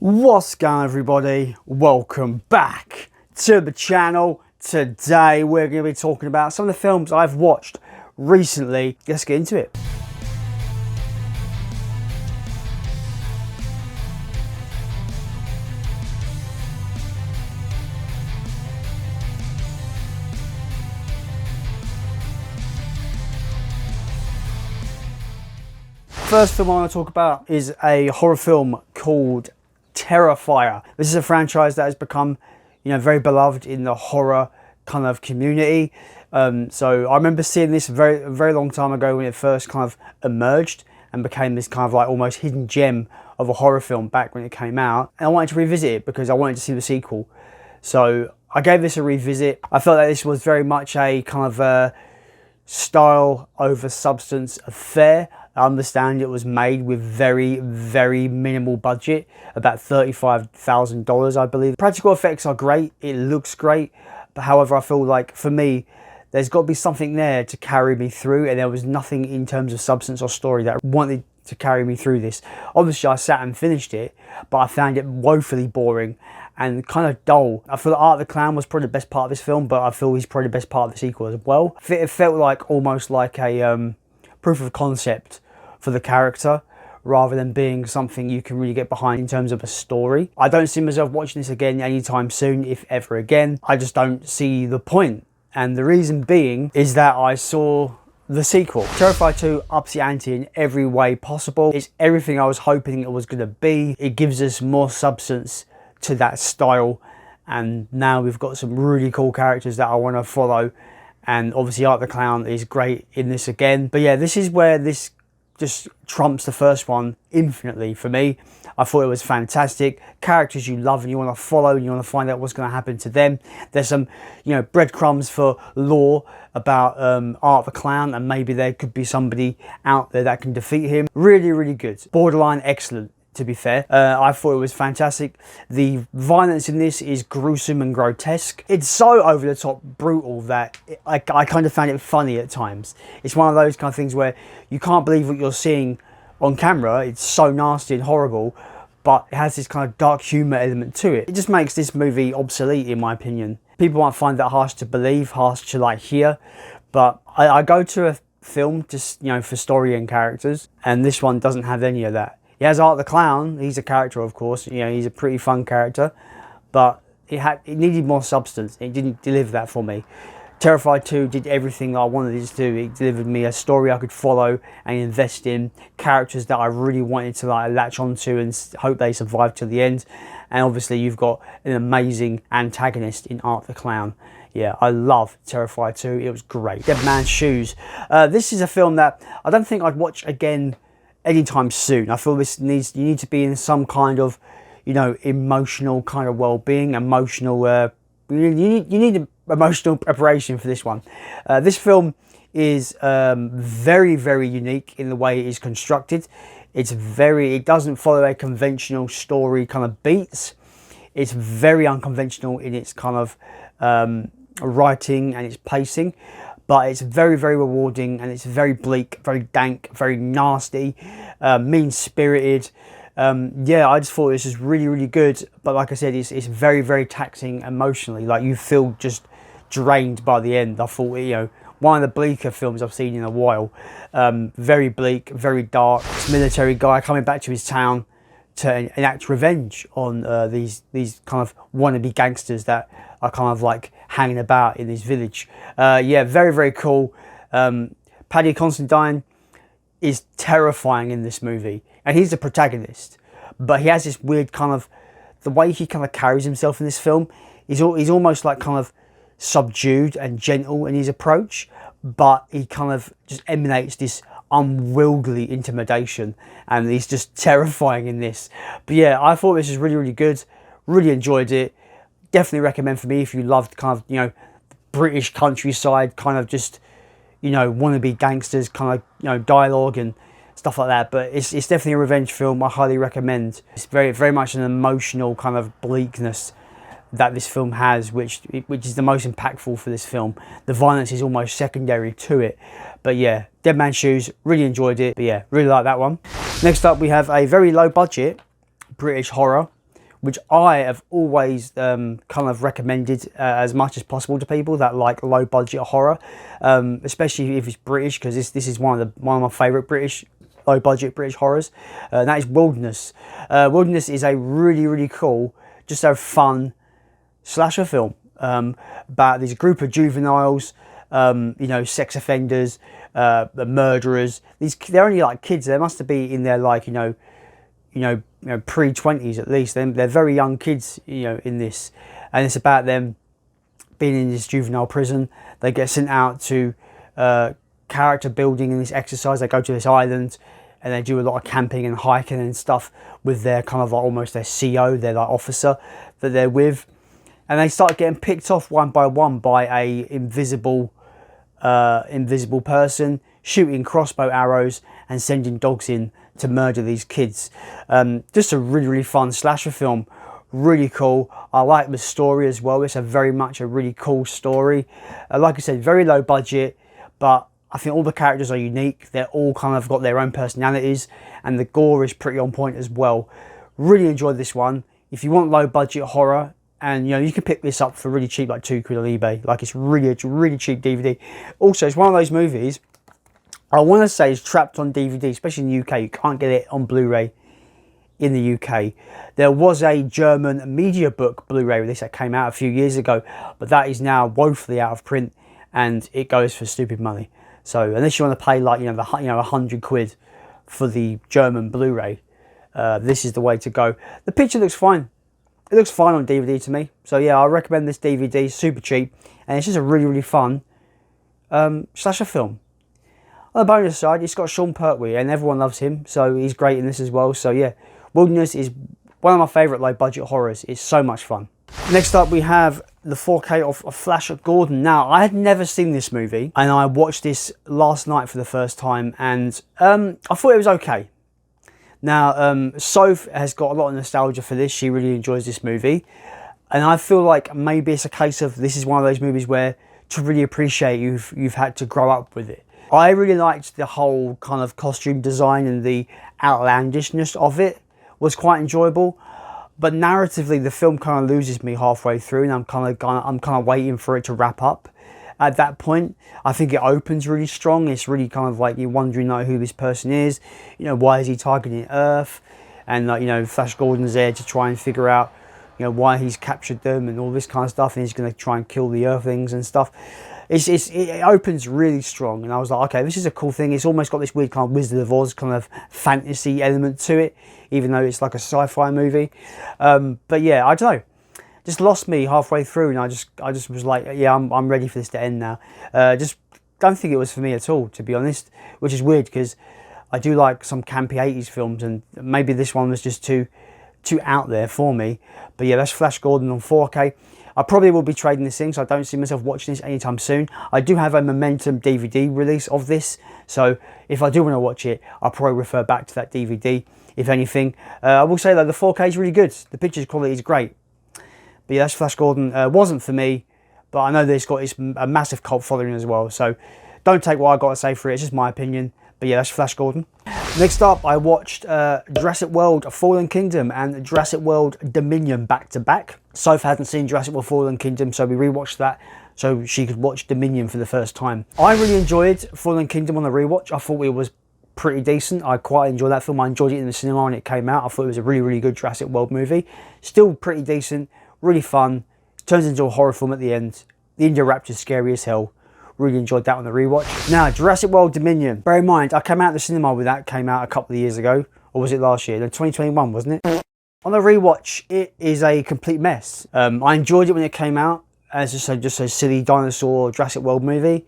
What's going on, everybody? Welcome back to the channel. Today we're going to be talking about some of the films I've watched recently. Let's get into it. First film I want to talk about is a horror film called Terrifier. This is a franchise that has become, very beloved in the horror kind of community. So I remember seeing this very long time ago when it first kind of emerged and became this kind of like almost hidden gem of a horror film back when it came out. And I wanted to revisit it because I wanted to see the sequel. So I gave this a revisit. I felt that this was very much a kind of a style over substance affair. I understand it was made with very minimal budget, about $35,000 I believe. Practical effects are great, it looks great, but however I feel like for me there's got to be something there to carry me through, and there was nothing in terms of substance or story that wanted to carry me through this. Obviously I sat and finished it, but I found it woefully boring and kind of dull. I feel that Art the Clown was probably the best part of this film, but I feel he's probably the best part of the sequel as well. It felt like almost like a proof of concept for the character rather than being something you can really get behind in terms of a story. I don't see myself watching this again anytime soon, if ever again. I just don't see the point. And the reason being is that I saw the sequel. Terrifier 2 ups the ante in every way possible. It's everything I was hoping it was going to be. It gives us more substance to that style, and now we've got some really cool characters that I want to follow, and obviously Art the Clown is great in this again. But yeah, this is where this just trumps the first one infinitely for me. I thought it was fantastic. Characters you love and you want to follow and you want to find out what's going to happen to them. There's some, breadcrumbs for lore about Art the Clown, and maybe there could be somebody out there that can defeat him. Really good. Borderline excellent, to be fair. I thought it was fantastic. The violence in this is gruesome and grotesque. It's so over the top brutal that I kind of found it funny at times. It's one of those kind of things where you can't believe what you're seeing on camera. It's so nasty and horrible, but it has this kind of dark humour element to it. It just makes this movie obsolete, in my opinion. People might find that harsh to believe, harsh to hear, but I go to a film just, for story and characters, and this one doesn't have any of that. He has Art the Clown. He's a character, of course. He's a pretty fun character, but it needed more substance. It didn't deliver that for me. Terrifier 2 did everything I wanted it to do. It delivered me a story I could follow and invest in, characters that I really wanted to latch onto and hope they survive till the end. And obviously you've got an amazing antagonist in Art the Clown. Yeah, I love Terrifier 2. It was great. Dead Man's Shoes. This is a film that I don't think I'd watch again anytime soon. I feel you need to be in some kind of, emotional kind of well-being, emotional, you need emotional preparation for this one. This film is very unique in the way it is constructed. It doesn't follow a conventional story kind of beats. It's very unconventional in its kind of writing and its pacing. But it's very rewarding, and it's very bleak, very dank, very nasty, mean-spirited. Yeah, I just thought this was really good. But like I said, it's very taxing emotionally. Like, you feel just drained by the end. I thought, one of the bleaker films I've seen in a while. Very bleak, very dark. This military guy coming back to his town to enact revenge on these kind of wannabe gangsters that are kind of like hanging about in this village. Yeah, very cool. Paddy Considine is terrifying in this movie, and he's the protagonist, but he has this weird kind of, the way he kind of carries himself in this film, he's almost like kind of subdued and gentle in his approach, but he kind of just emanates this unwieldy intimidation, and he's just terrifying in this. But yeah, I thought this was really good. Really enjoyed it. Definitely recommend for me if you loved kind of, British countryside, kind of just, wannabe gangsters, kind of, dialogue and stuff like that. But it's definitely a revenge film. I highly recommend. It's very much an emotional kind of bleakness that this film has, which is the most impactful for this film. The violence is almost secondary to it. But yeah, Dead Man's Shoes, really enjoyed it. But yeah, really like that one. Next up, we have a very low budget British horror which I have always kind of recommended as much as possible to people that like low budget horror, especially if it's British, because this is one of my favourite low budget British horrors. And that is Wilderness. Wilderness is a really cool, just a fun slasher film about this group of juveniles, you know, sex offenders, murderers. They're only like kids. They must be in their like pre-20s at least. They're very young kids, you know, in this, and it's about them being in this juvenile prison. They get sent out to character building in this exercise. They go to this island and they do a lot of camping and hiking and stuff with their kind of like almost their CO, their like officer that they're with, and they start getting picked off one by one by a invisible person shooting crossbow arrows and sending dogs in to murder these kids. Just a really fun slasher film, really cool. I like the story as well. It's very much a really cool story. Like I said, very low budget, but I think all the characters are unique. They're all kind of got their own personalities, and the gore is pretty on point as well. Really enjoyed this one. If you want low budget horror, and you know, you can pick this up for really cheap, like £2 on eBay. Like it's really cheap DVD. Also, it's one of those movies I want to say is trapped on DVD, especially in the UK. You can't get it on Blu-ray in the UK. There was a German media book Blu-ray release that came out a few years ago, but that is now woefully out of print, and it goes for stupid money. So unless you want to pay like £100 for the German Blu-ray, this is the way to go. The picture looks fine. It looks fine on DVD to me. So yeah, I recommend this DVD. Super cheap, and it's just a really fun slasher film. On the bonus side, it's got Sean Pertwee, and everyone loves him, so he's great in this as well. So yeah, Wilderness is one of my favourite low budget horrors. It's so much fun. Next up, we have the 4K of Flash Gordon. Now, I had never seen this movie, and I watched this last night for the first time, and I thought it was okay. Now, Soph has got a lot of nostalgia for this. She really enjoys this movie, and I feel like maybe it's a case of this is one of those movies where to really appreciate you've had to grow up with it. I really liked the whole kind of costume design, and the outlandishness of it was quite enjoyable. But narratively, the film kind of loses me halfway through, and I'm kind of waiting for it to wrap up. At that point, I think it opens really strong. It's really kind of like you're wondering like who this person is, you know, why is he targeting Earth, and like, you know, Flash Gordon's there to try and figure out, you know, why he's captured them and all this kind of stuff, and he's going to try and kill the Earthlings and stuff. It opens really strong, and I was like, okay, this is a cool thing. It's almost got this weird kind of Wizard of Oz kind of fantasy element to it, even though it's like a sci-fi movie. But yeah, I don't know, just lost me halfway through, and I just was like, yeah, I'm ready for this to end now. Just don't think it was for me at all, to be honest, which is weird because I do like some campy 80s films, and maybe this one was just too out there for me. But yeah, that's Flash Gordon on 4K. I probably will be trading this thing, so I don't see myself watching this anytime soon. I do have a Momentum DVD release of this, so if I do want to watch it, I'll probably refer back to that DVD, if anything. I will say that the 4K is really good. The picture quality is great. But yeah, that's Flash Gordon. Wasn't for me, but I know that it's got a massive cult following as well, so don't take what I got to say for it. It's just my opinion. But yeah, that's Flash Gordon. Next up, I watched Jurassic World Fallen Kingdom and Jurassic World Dominion back to back. Soph hadn't seen Jurassic World Fallen Kingdom, so we rewatched that so she could watch Dominion for the first time. I really enjoyed Fallen Kingdom on the rewatch. I thought it was pretty decent. I quite enjoyed that film. I enjoyed it in the cinema when it came out. I thought it was a really good Jurassic World movie. Still pretty decent, really fun. Turns into a horror film at the end. The Indoraptor's scary as hell. Really enjoyed that on the rewatch. Now, Jurassic World Dominion. Bear in mind, I came out of the cinema with that. Came out a couple of years ago, or was it last year? No, 2021, wasn't it? On the rewatch, it is a complete mess. I enjoyed it when it came out as just a silly dinosaur Jurassic World movie.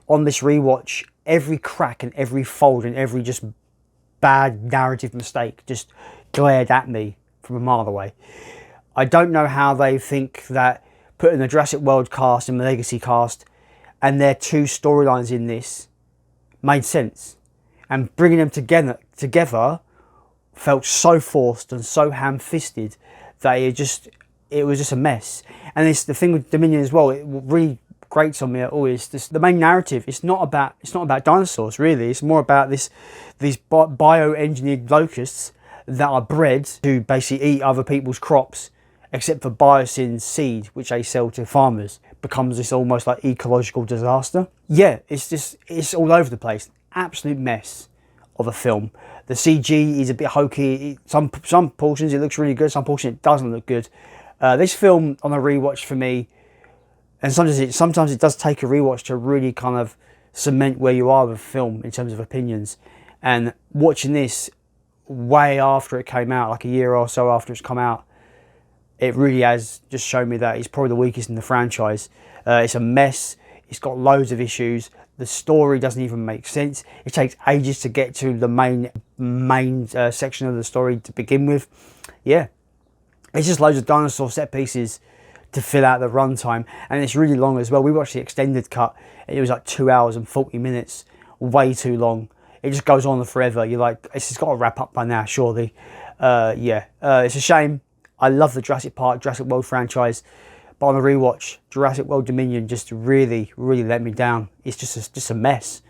On this rewatch, every crack and every fold and every just bad narrative mistake just glared at me from a mile away. I don't know how they think that putting the Jurassic World cast and the Legacy cast and their two storylines in this made sense, and bringing them together felt so forced and so ham-fisted that it was just a mess. And it's the thing with Dominion as well. It really grates on me at all. Is the main narrative? It's not about dinosaurs really. It's more about these bioengineered locusts that are bred to basically eat other people's crops, except for biosyn seed, which they sell to farmers, becomes this almost like ecological disaster. Yeah, it's all over the place. Absolute mess of a film. The CG is a bit hokey. Some portions it looks really good, some portions it doesn't look good. This film on a rewatch for me, and sometimes it does take a rewatch to really kind of cement where you are with film in terms of opinions. And watching this way after it came out, like a year or so after it's come out, it really has just shown me that it's probably the weakest in the franchise. It's a mess. It's got loads of issues. The story doesn't even make sense. It takes ages to get to the main section of the story to begin with. Yeah, it's just loads of dinosaur set pieces to fill out the runtime, and it's really long as well. We watched the extended cut, and it was like 2 hours and 40 minutes. Way too long. It just goes on forever. You're like, it's just got to wrap up by now, surely. It's a shame. I love the Jurassic Park, Jurassic World franchise, but on a rewatch, Jurassic World Dominion just really let me down. It's just a mess.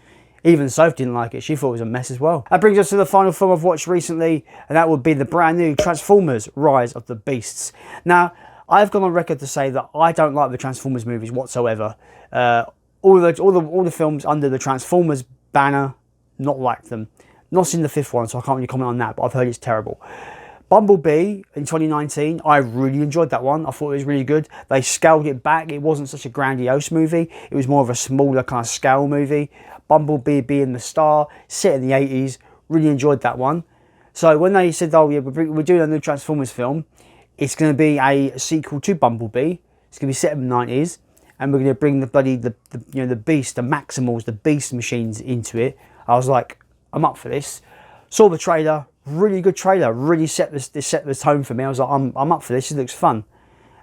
Even Soph didn't like it. She thought it was a mess as well. That brings us to the final film I've watched recently, and that would be the brand new Transformers: Rise of the Beasts. Now, I've gone on record to say that I don't like the Transformers movies whatsoever. All the films under the Transformers banner, not like them. Not seen the fifth one, so I can't really comment on that, but I've heard it's terrible. Bumblebee in 2019, I really enjoyed that one. I thought it was really good. They scaled it back. It wasn't such a grandiose movie. It was more of a smaller kind of scale movie. Bumblebee being the star, set in the 80s, really enjoyed that one. So when they said, oh yeah, we're doing a new Transformers film, it's going to be a sequel to Bumblebee. It's going to be set in the 90s, and we're going to bring the Beast, the Maximals, the Beast machines into it. I was like, I'm up for this. Saw the trailer. Really good trailer, really set the tone for me. I was like, I'm up for this, it looks fun.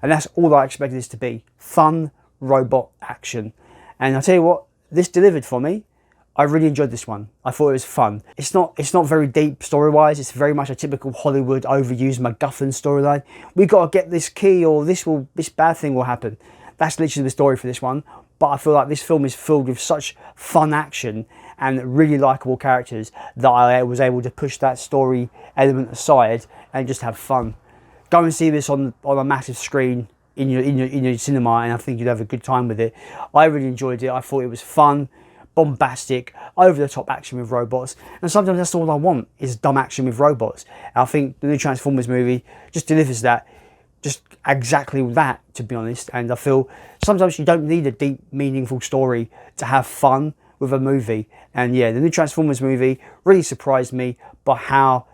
And that's all I expected this to be. Fun, robot action. And I'll tell you what, this delivered for me. I really enjoyed this one. I thought it was fun. It's not very deep story-wise. It's very much a typical Hollywood overused MacGuffin storyline. We got to get this key or this bad thing will happen. That's literally the story for this one. But I feel like this film is filled with such fun action and really likeable characters that I was able to push that story element aside and just have fun. Go and see this on a massive screen in your cinema, and I think you'd have a good time with it. I really enjoyed it. I thought it was fun, bombastic, over-the-top action with robots, and sometimes that's all I want, is dumb action with robots. And I think the new Transformers movie just delivers that. Just exactly that, to be honest. And I feel sometimes you don't need a deep, meaningful story to have fun with a movie. And yeah, the new Transformers movie really surprised me by how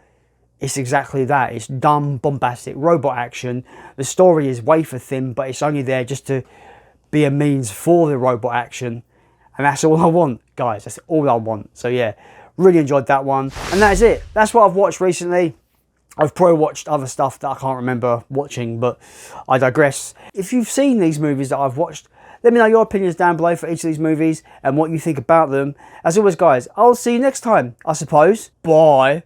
it's exactly that. It's dumb, bombastic robot action. The story is wafer thin, but it's only there just to be a means for the robot action. And that's all I want, guys. That's all I want. So yeah, really enjoyed that one. And that is it. That's what I've watched recently. I've probably watched other stuff that I can't remember watching, but I digress. If you've seen these movies that I've watched, let me know your opinions down below for each of these movies and what you think about them. As always, guys, I'll see you next time, I suppose. Bye.